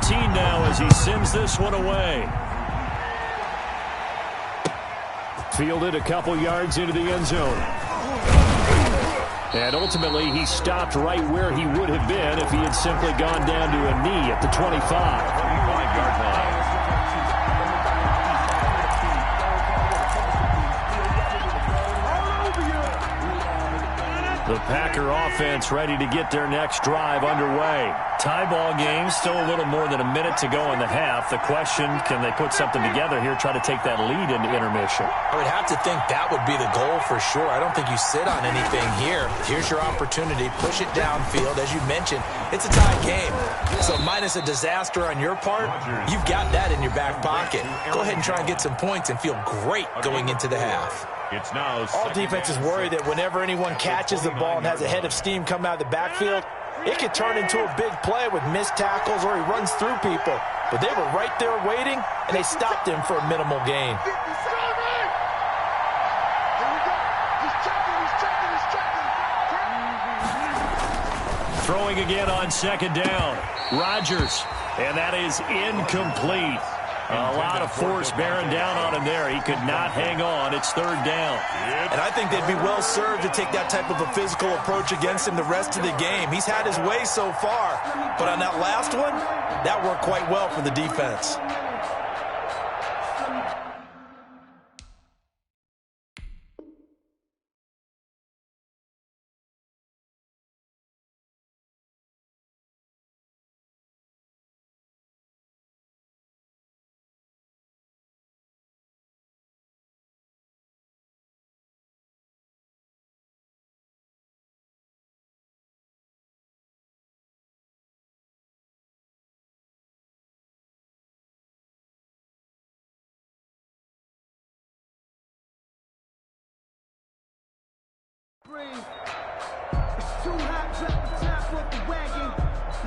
13 now as he sends this one away. Fielded a couple yards into the end zone. And ultimately, he stopped right where he would have been if he had simply gone down to a knee at the 25. 25-yard line. The Packer offense ready to get their next drive underway. Tie ball game, still a little more than a minute to go in the half. The question, can they put something together here, try to take that lead into intermission? I would have to think that would be the goal for sure. I don't think you sit on anything here. Here's your opportunity. Push it downfield. As you mentioned, it's a tie game. So minus a disaster on your part, you've got that in your back pocket. Go ahead and try and get some points and feel great going into the half. It's now all defenses worry that whenever anyone catches the ball and has a head of steam come out of the backfield, it could turn into a big play with missed tackles or he runs through people. But they were right there waiting, and they stopped him for a minimal gain. Throwing again on second down. Rodgers, and that is incomplete. A lot of force bearing down on him there. He could not hang on. It's third down. And I think they'd be well served to take that type of a physical approach against him the rest of the game. He's had his way so far. But on that last one, that worked quite well for the defense. It's too hot, drop the top off the wagon.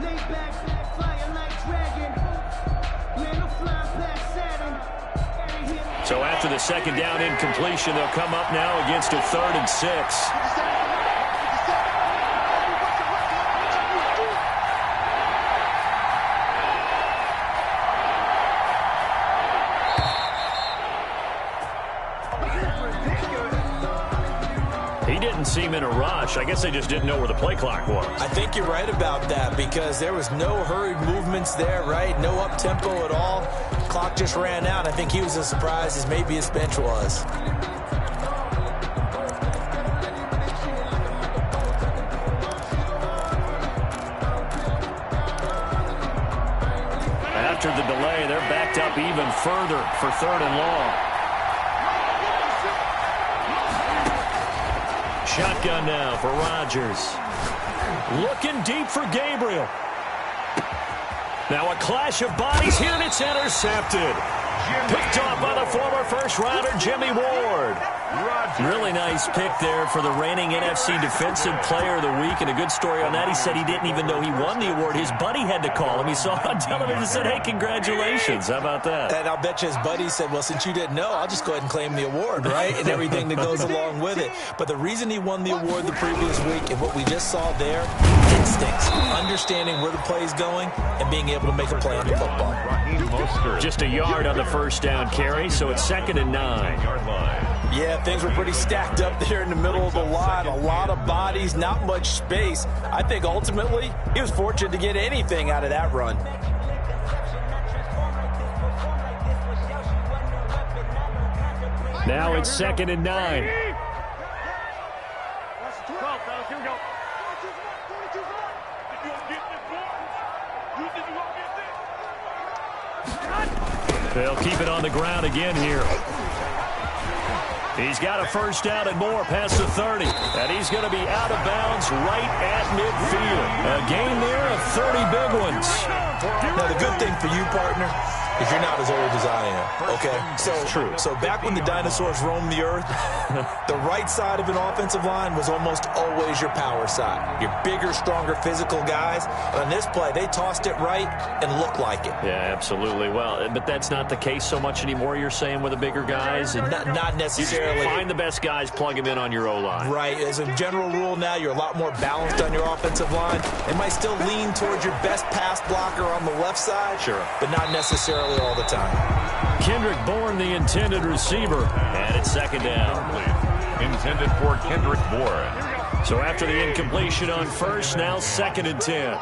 Lay back, flying like dragon. Man, I'm flying past Saturn. So after the second down incompletion, they'll come up now against a 3rd and 6. Seem in a rush. I guess they just didn't know where the play clock was. I think you're right about that because there was no hurried movements there, right? No up-tempo at all. Clock just ran out. I think he was as surprised as maybe his bench was. After the delay, they're backed up even further for 3rd and long. Shotgun now for Rodgers. Looking deep for Gabriel. Now a clash of bodies here, and it's intercepted. Picked off by the former first-rounder Jimmy Ward. Really nice pick there for the reigning NFC Defensive Player of the Week. And a good story on that, he said he didn't even know he won the award. His buddy had to call him. He saw on television and said, hey, congratulations. How about that? And I'll bet you his buddy said, well, since you didn't know, I'll just go ahead and claim the award, right? And everything that goes along with it. But the reason he won the award the previous week and what we just saw there, instincts, understanding where the play is going and being able to make a play on the football. Just a yard on the first down carry, so it's 2nd and 9. Yeah, things were pretty stacked up there in the middle of the line. A lot of bodies, not much space. I think ultimately he was fortunate to get anything out of that run. Now it's 2nd and 9. They'll keep it on the ground again here. He's got a first down and more past the 30. And he's going to be out of bounds right at midfield. A gain there of 30 big ones. Now, the good thing for you, partner, is you're not as old as I am, okay? So back when the dinosaurs roamed the earth, the right side of an offensive line was almost always your power side. Your bigger, stronger, physical guys. On this play, they tossed it right and looked like it. Yeah, absolutely. Well, but that's not the case so much anymore, you're saying, with the bigger guys? And not necessarily. Find the best guys, plug them in on your O-line. Right. As a general rule now, you're a lot more balanced on your offensive line. It might still lean towards your best pass blocker on the left side, sure, but not necessarily all the time. Kendrick Bourne, the intended receiver, and it's second down. Intended for Kendrick Bourne. So after the incompletion on first, now 2nd and 10.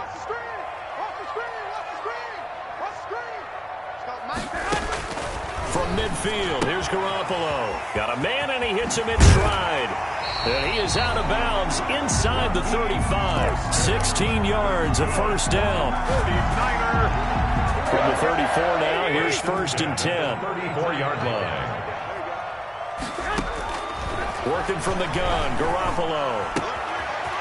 From midfield, here's Garoppolo. Got a man, and he hits him in stride. And he is out of bounds inside the 35. 16 yards, a first down. 49er. From the 34 now, here's 1st and 10. 34-yard line. Working from the gun, Garoppolo.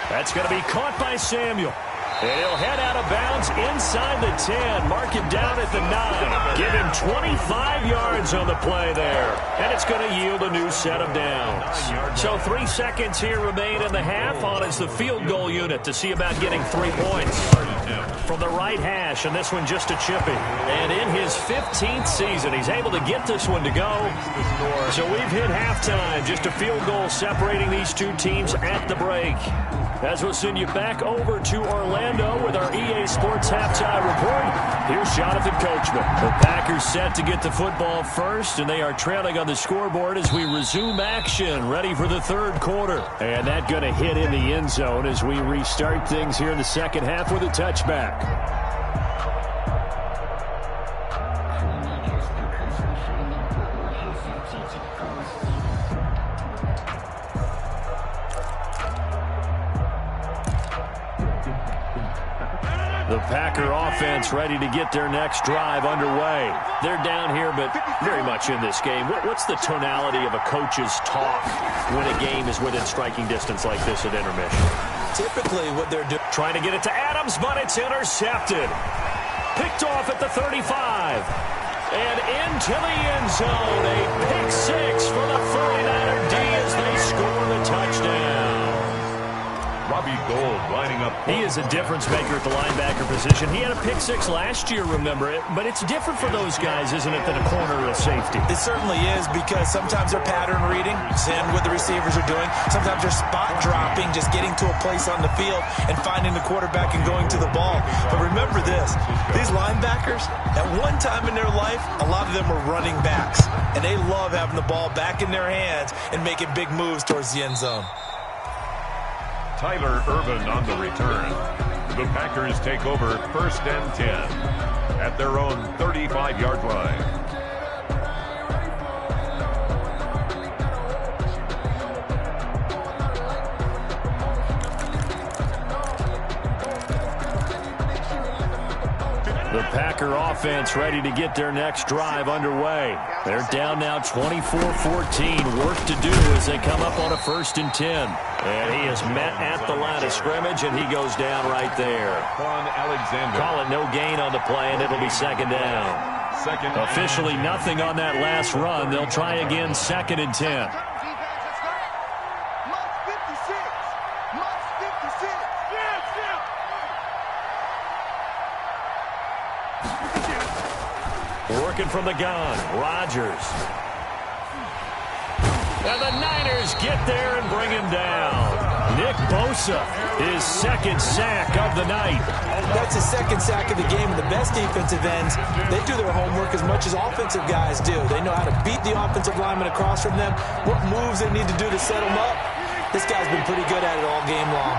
That's going to be caught by Samuel. And he'll head out of bounds inside the 10. Mark him down at the 9. Give him 25 yards on the play there. And it's going to yield a new set of downs. So 3 seconds here remain in the half. On is the field goal unit to see about getting 3 points. From the right hash, and this one just a chippy. And in his 15th season, he's able to get this one to go. So we've hit halftime. Just a field goal separating these two teams at the break. As we'll send you back over to Orlando with our EA Sports Halftime Report, here's Jonathan Coachman. The Packers set to get the football first, and they are trailing on the scoreboard as we resume action, ready for the 3rd quarter. And that going to hit in the end zone as we restart things here in the second half with a touchback. The Packer offense ready to get their next drive underway. They're down here, but very much in this game. What's the tonality of a coach's talk when a game is within striking distance like this at intermission? Typically what they're doing. Trying to get it to Adams, but it's intercepted. Picked off at the 35. And into the end zone. A pick 6 for the 49er D as they score the touchdown. Robbie Gould lining up. He is a difference maker at the linebacker position. He had a pick 6 last year, remember it, but it's different for those guys, isn't it, than a corner or a safety? It certainly is, because sometimes they're pattern reading, seeing what the receivers are doing. Sometimes they're spot dropping, just getting to a place on the field and finding the quarterback and going to the ball. But remember this, these linebackers, at one time in their life, a lot of them were running backs, and they love having the ball back in their hands and making big moves towards the end zone. Tyler Ervin on the return. The Packers take over 1st and 10 at their own 35-yard line. The Packer offense ready to get their next drive underway. They're down now 24-14. Work to do as they come up on a 1st and 10. And he is met at the line of scrimmage, and he goes down right there. Quan Alexander. Call it no gain on the play, and it'll be 2nd down. Officially nothing on that last run. They'll try again 2nd and 10. Working from the gun, Rodgers. And the Niners get there and bring him down. Nick Bosa, his 2nd sack of the night. That's his 2nd sack of the game, and the best defensive ends, they do their homework as much as offensive guys do. They know how to beat the offensive lineman across from them, what moves they need to do to set them up. This guy's been pretty good at it all game long.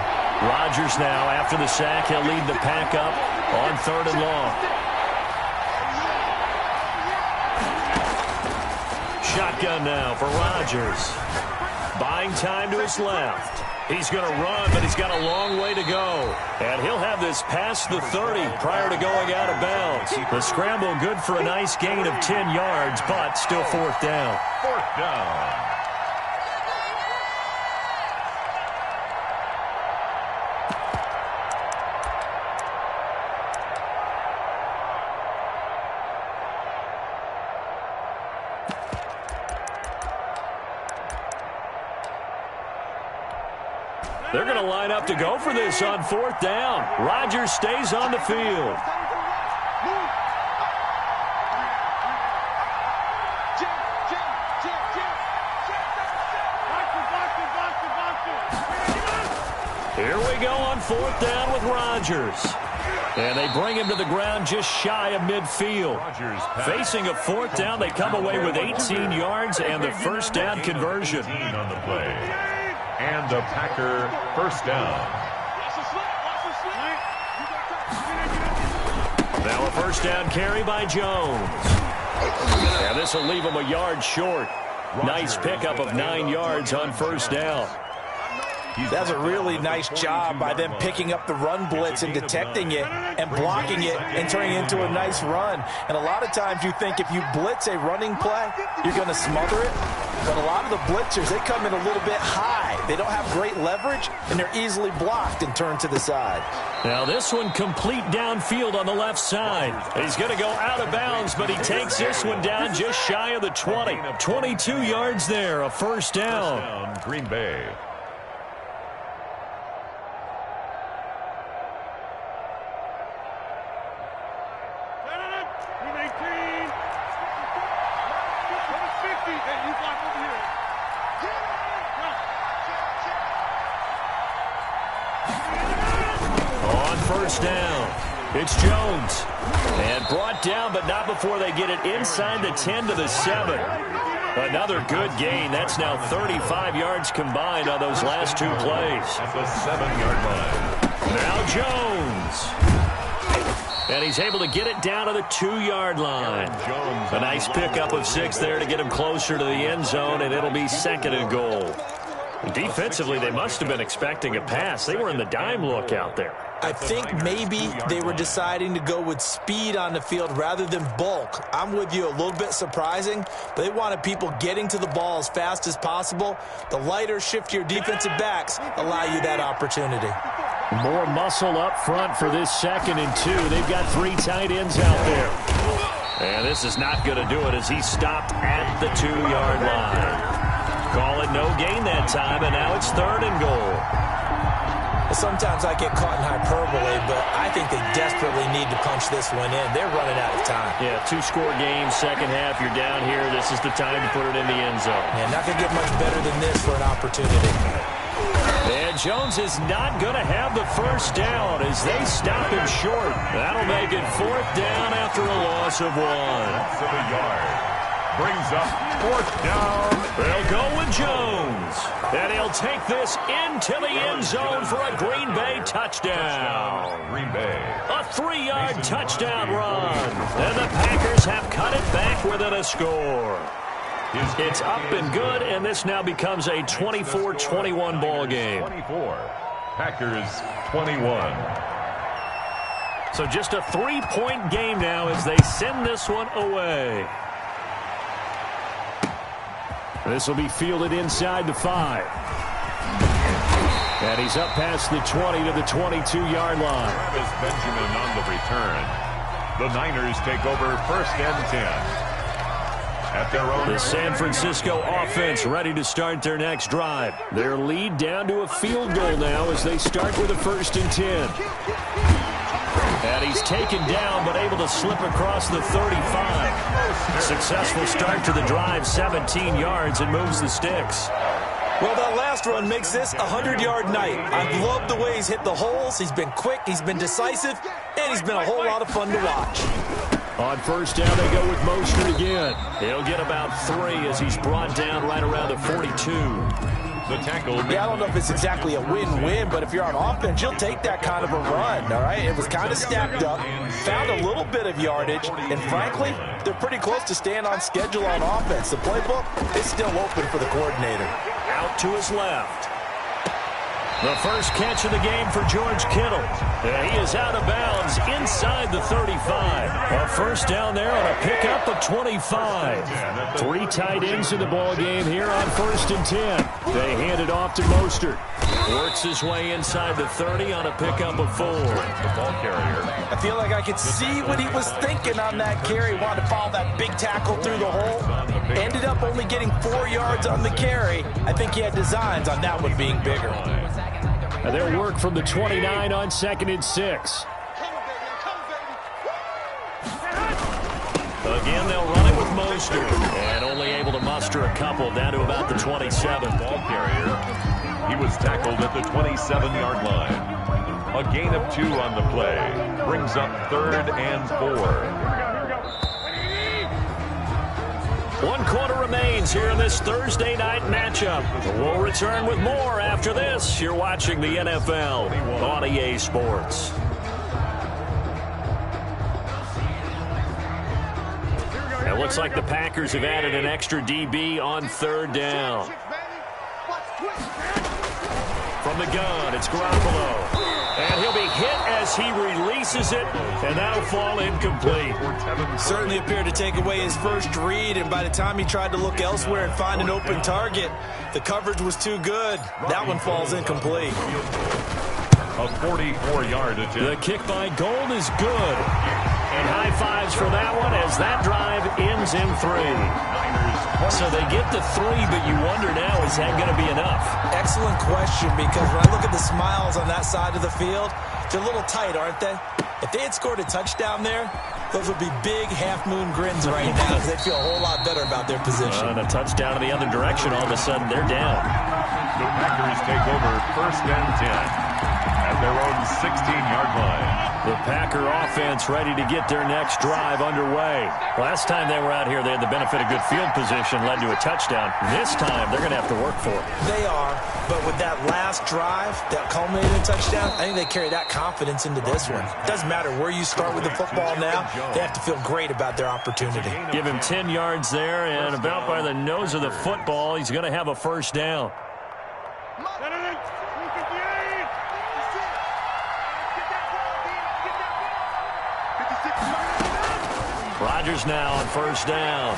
Rodgers now, after the sack, he'll lead the pack up on 3rd and long. Shotgun now for Rodgers. Buying time to his left. He's going to run, but he's got a long way to go. And he'll have this past the 30 prior to going out of bounds. The scramble good for a nice gain of 10 yards, but still 4th down. 4th down. They're going to line up to go for this on 4th down. Rodgers stays on the field. Here we go on 4th down with Rodgers. And they bring him to the ground just shy of midfield. Facing a 4th down, they come away with 18 yards and the first down conversion. On the play. And the Packer first down. Now a first down carry by Jones. And this will leave him a yard short. Nice pickup of 9 yards on first down. That's a really nice job by them picking up the run blitz and detecting it and blocking it and turning it into a nice run. And a lot of times you think if you blitz a running play, you're going to smother it. But a lot of the blitzers, they come in a little bit high. They don't have great leverage, and they're easily blocked and turned to the side. Now this one complete downfield on the left side. He's going to go out of bounds, but he takes this one down just shy of the 20. 22 yards there, a first down. Green Bay. First down. It's Jones. And brought down, but not before they get it inside the 10 to the 7. Another good gain. That's now 35 yards combined on those last 2 plays. At the 7-yard line. Now Jones. And he's able to get it down to the 2-yard line. A nice pickup of 6 there to get him closer to the end zone, and it'll be 2nd and goal. Defensively, they must have been expecting a pass. They were in the dime look out there. I think maybe they were deciding to go with speed on the field rather than bulk. I'm with you, a little bit surprising, but they wanted people getting to the ball as fast as possible. The lighter, shiftier defensive backs allow you that opportunity. More muscle up front for this 2nd and 2. They've got 3 tight ends out there. And this is not going to do it as he stopped at the 2-yard line. Call it no gain that time, and now it's 3rd and goal. Sometimes I get caught in hyperbole, but I think they desperately need to punch this one in. They're running out of time. Yeah, 2-score game, second half, you're down here. This is the time to put it in the end zone. Yeah, not going to get much better than this for an opportunity. And Jones is not going to have the first down as they stop him short. That'll make it 4th down after a loss of 1. To the yard. Brings up 4th down. They'll go with Jones. And he'll take this into the end zone for a Green Bay touchdown. Green Bay. A 3-yard touchdown run. And the Packers have cut it back within a score. It's up and good, and this now becomes a 24-21 ball game. 24. Packers 21. So just a 3-point game now as they send this one away. This will be fielded inside the 5. And he's up past the 20 to the 22-yard line. Travis Benjamin on the return. The Niners take over 1st and 10. At their own. The San Francisco offense ready to start their next drive. Their lead down to a field goal now as they start with a 1st and 10. And he's taken down, but able to slip across the 35. Successful start to the drive, 17 yards, and moves the sticks. Well, that last run makes this a 100-yard night. I've loved the way he's hit the holes. He's been quick, he's been decisive, and he's been a whole lot of fun to watch. On first down, they go with Mostert again. He'll get about 3 as he's brought down right around the 42. The tackle. Yeah, I don't know if it's exactly a win-win, but if you're on offense, you'll take that kind of a run, all right? It was kind of stacked up, found a little bit of yardage, and frankly, they're pretty close to staying on schedule on offense. The playbook is still open for the coordinator. Out to his left. The first catch of the game for George Kittle. He is out of bounds inside the 35. A first down there on a pickup of 25. 3 tight ends in the ball game here on 1st and 10. They hand it off to Mostert. Works his way inside the 30 on a pickup of 4. The ball carrier. I feel like I could see what he was thinking on that carry. Wanted to follow that big tackle through the hole. Ended up only getting 4 yards on the carry. I think he had designs on that one being bigger. And they'll work from the 29 on 2nd and 6. Again, they'll run it with Mostert. And only able to muster a couple down to about the 27. Ball carrier. He was tackled at the 27-yard line. A gain of 2 on the play. Brings up 3rd and 4. 1 quarter remains here in this Thursday night matchup. We'll return with more after this. You're watching the NFL on EA Sports. It looks like the Packers have added an extra DB on 3rd down. From the gun, it's Garoppolo. And he'll be hit as he releases it, and that'll fall incomplete. Certainly appeared to take away his first read, and by the time he tried to look elsewhere and find an open target, the coverage was too good. That one falls incomplete. A 44-yard attempt. The kick by Gold is good. And high fives for that one as that drive ends in 3. So they get to 3, but you wonder now, is that going to be enough? Excellent question, because when I look at the smiles on that side of the field, they're a little tight, aren't they? If they had scored a touchdown there, those would be big half-moon grins right now because they feel a whole lot better about their position. And a touchdown in the other direction, all of a sudden they're down. The Packers take over 1st and 10 at their own 16-yard line. The Packer offense ready to get their next drive underway. Last time they were out here, they had the benefit of good field position, led to a touchdown. This time, they're going to have to work for it. They are, but with that last drive that culminated in a touchdown, I think they carry that confidence into this one. It doesn't matter where you start with the football now. They have to feel great about their opportunity. Give him 10 yards there, and about by the nose of the football, he's going to have a 1st down. Rodgers now on 1st down.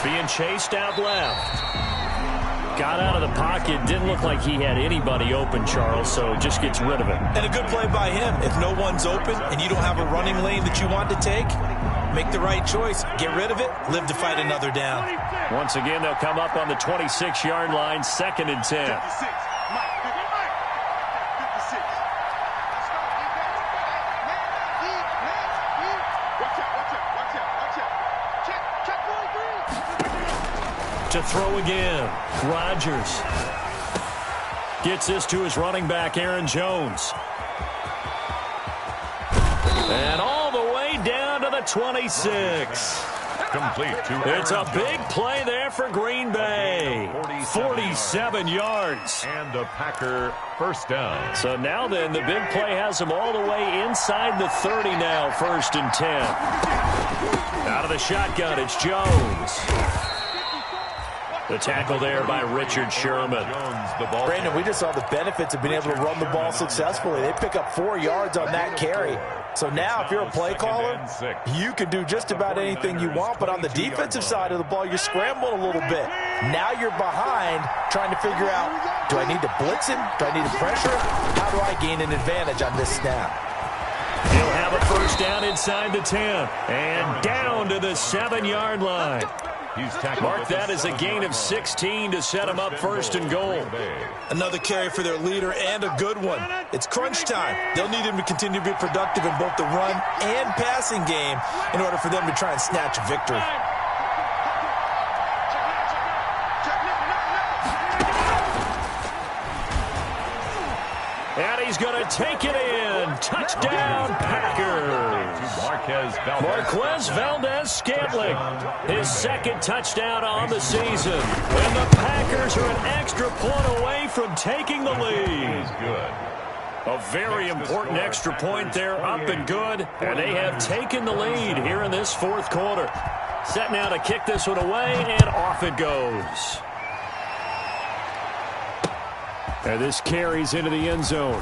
Being chased out left. Got out of the pocket. Didn't look like he had anybody open, Charles, so just gets rid of it. And a good play by him. If no one's open and you don't have a running lane that you want to take, make the right choice. Get rid of it. Live to fight another down. Once again, they'll come up on the 26-yard line, 2nd and 10. To throw again, Rodgers gets this to his running back, Aaron Jones. And all the way down to the 26. Complete to It's a big play there for Green Bay. 47 yards. And a Packer 1st down. So now then, the big play has them all the way inside the 30 now, 1st and 10. Out of the shotgun, it's Jones. The tackle there by Richard Sherman. Brandon, we just saw the benefits of being able to run the ball successfully. They pick up 4 yards on that carry. So now if you're a play caller, you can do just about anything you want. But on the defensive side of the ball, you're scrambling a little bit. Now you're behind trying to figure out, do I need to blitz him? Do I need to pressure him? How do I gain an advantage on this snap? He'll have a 1st down inside the 10. And down to the 7-yard line. Mark that as a gain of 16 to set him up 1st and goal. Another carry for their leader and a good one. It's crunch time. They'll need him to continue to be productive in both the run and passing game in order for them to try and snatch a victory. And he's going to take it in. Touchdown, Packers. Marquez Valdez-Scantling, his 2nd touchdown on the season. And the Packers are an extra point away from taking the lead. A very important extra point there, up and good. And they have taken the lead here in this 4th quarter. Set now to kick this one away, and off it goes. And this carries into the end zone.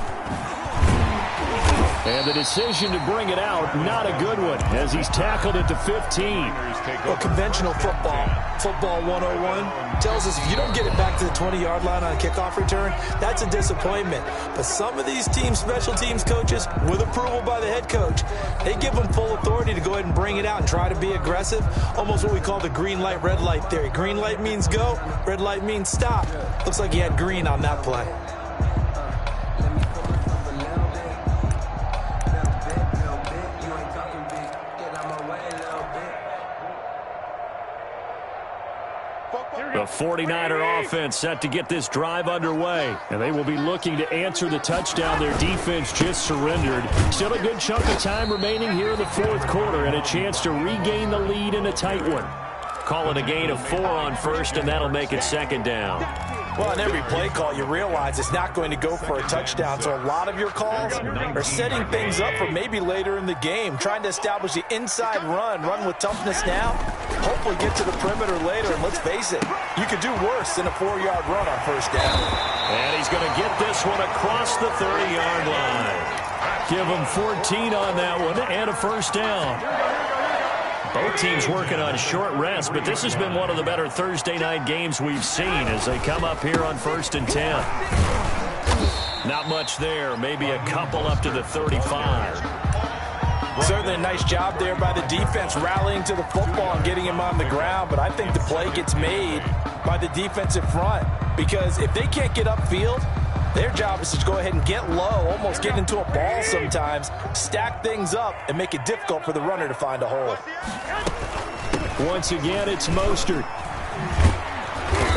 And the decision to bring it out, not a good one, as he's tackled at the 15. Well, conventional football 101, tells us if you don't get it back to the 20-yard line on a kickoff return, that's a disappointment. But some of these teams, special teams coaches, with approval by the head coach, they give them full authority to go ahead and bring it out and try to be aggressive, almost what we call the green light, red light theory. Green light means go, red light means stop. Looks like he had green on that play. The 49er offense set to get this drive underway. And they will be looking to answer the touchdown their defense just surrendered. Still a good chunk of time remaining here in the fourth quarter and a chance to regain the lead in a tight one. Call it a gain of 4 on first, and that'll make it second down. Well, in every play call, you realize it's not going to go for a touchdown, so a lot of your calls are setting things up for maybe later in the game, trying to establish the inside run with toughness now, hopefully get to the perimeter later, and let's face it, you could do worse than a 4-yard run on first down. And he's going to get this one across the 30-yard line. Give him 14 on that one and a first down. Both teams working on short rest, but this has been one of the better Thursday night games we've seen as they come up here on 1st and 10. Not much there, maybe a couple up to the 35. Certainly a nice job there by the defense rallying to the football and getting him on the ground, but I think the play gets made by the defensive front because if they can't get upfield, their job is to go ahead and get low, almost get into a ball sometimes, stack things up, and make it difficult for the runner to find a hole. Once again, it's Mostert.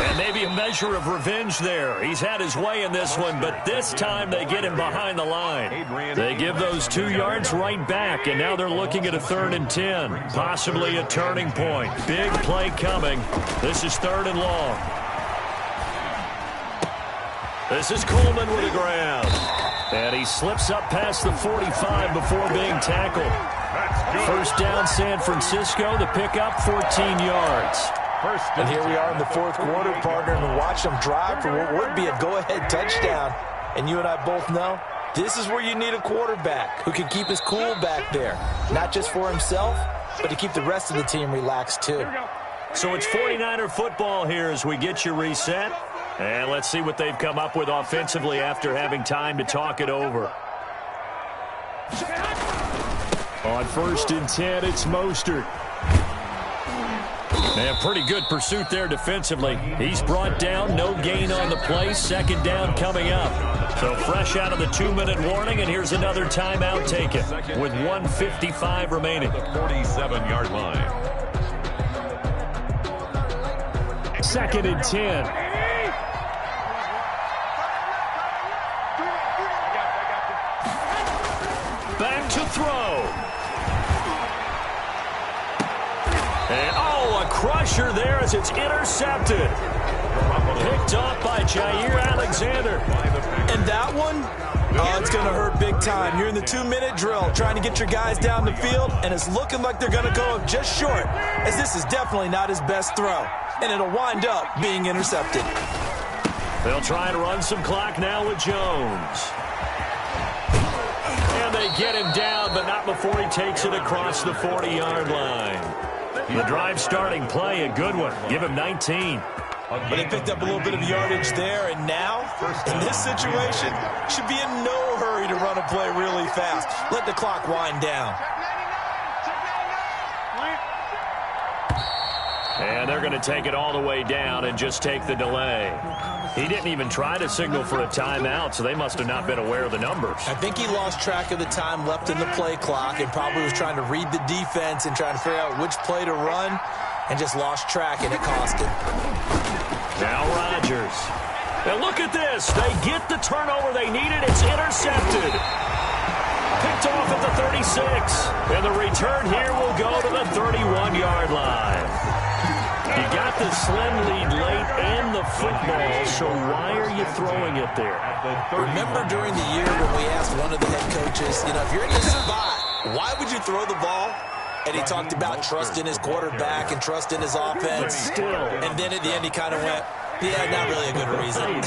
And maybe a measure of revenge there. He's had his way in this one, but this time they get him behind the line. They give those 2 yards right back, and now they're looking at a 3rd and 10, possibly a turning point. Big play coming. This is 3rd and long. This is Coleman with a grab. And he slips up past the 45 before being tackled. First down, San Francisco. The pickup, 14 yards. And here we are in the fourth quarter, partner, and watch them drive for what would be a go-ahead touchdown. And you and I both know this is where you need a quarterback who can keep his cool back there, not just for himself, but to keep the rest of the team relaxed too. So it's 49er football here as we get you reset. And let's see what they've come up with offensively after having time to talk it over. On 1st and 10, it's Mostert. And pretty good pursuit there defensively. He's brought down, no gain on the play. Second down coming up. So fresh out of the 2-minute warning, and here's another timeout taken with 1:55 remaining. The 47-yard line. 2nd and 10. Back to throw. And, a crusher there as it's intercepted. Picked off by Jair Alexander. And that one, it's going to hurt big time. You're in the 2-minute drill trying to get your guys down the field, and it's looking like they're going to go up just short, as this is definitely not his best throw. And it'll wind up being intercepted. They'll try and run some clock now with Jones. And they get him down, but not before he takes it across the 40-yard line. The drive starting play, a good one. Give him 19. But he picked up a little bit of yardage there, and now, in this situation, should be in no hurry to run a play really fast. Let the clock wind down. And they're going to take it all the way down and just take the delay. He didn't even try to signal for a timeout, so they must have not been aware of the numbers. I think he lost track of the time left in the play clock and probably was trying to read the defense and trying to figure out which play to run and just lost track, and it cost him. Now Rodgers. And look at this. They get the turnover they needed. It's intercepted. Picked off at the 36. And the return here will go to the 31-yard line. You got the slim lead late and the football, so why are you throwing it there? Remember during the year when we asked one of the head coaches, if you're in this spot, why would you throw the ball? And he talked about trust in his quarterback and trust in his offense. But still. And then at the end he kind of went, yeah, not really a good reason.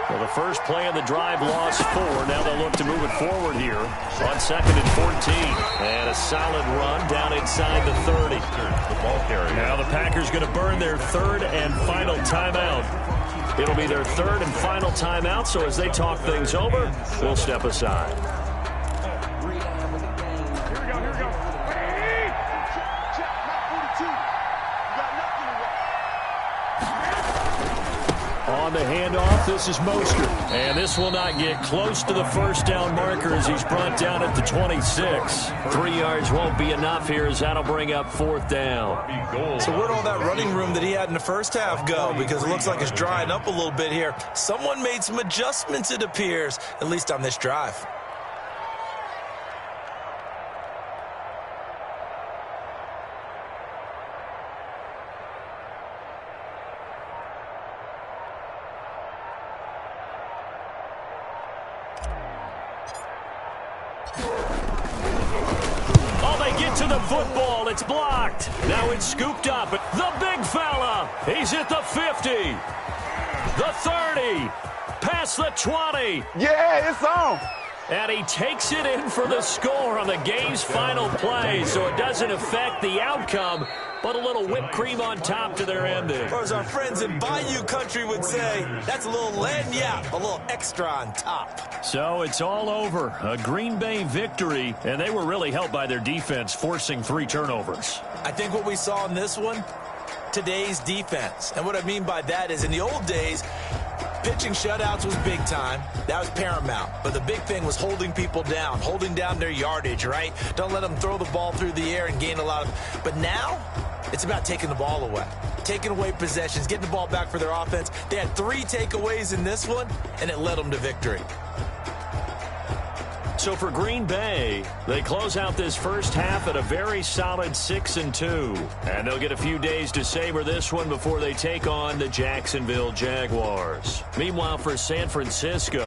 Well, the first play of the drive lost 4. Now they'll look to move it forward here on 2nd and 14. And a solid run down inside the 30. The ball carrier. Now the Packers going to burn their 3rd and final timeout. It'll be their 3rd and final timeout, so as they talk things over, we'll step aside. On on the handoff. This is Mostert. And this will not get close to the first down marker as he's brought down at the 26. 3 yards won't be enough here as that'll bring up 4th down. So where'd all that running room that he had in the first half go? Because it looks like it's drying up a little bit here. Someone made some adjustments, it appears, at least on this drive. To the football, it's blocked. Now it's scooped up. The big fella, he's at the 50, the 30, past the 20. Yeah, it's on. And he takes it in for the score on the game's final play, so it doesn't affect the outcome, but a little whipped cream on top to their ending. Or as our friends in Bayou Country would say, that's a little lagniappe, a little extra on top. So it's all over. A Green Bay victory, and they were really helped by their defense, forcing 3 turnovers. I think what we saw in this one, today's defense. And what I mean by that is in the old days, pitching shutouts was big time. That was paramount. But the big thing was holding people down, holding down their yardage, right? Don't let them throw the ball through the air and gain a lot of... But now, it's about taking the ball away. Taking away possessions, getting the ball back for their offense. They had 3 takeaways in this one, and it led them to victory. So for Green Bay, they close out this first half at a very solid 6-2. And they'll get a few days to savor this one before they take on the Jacksonville Jaguars. Meanwhile, for San Francisco...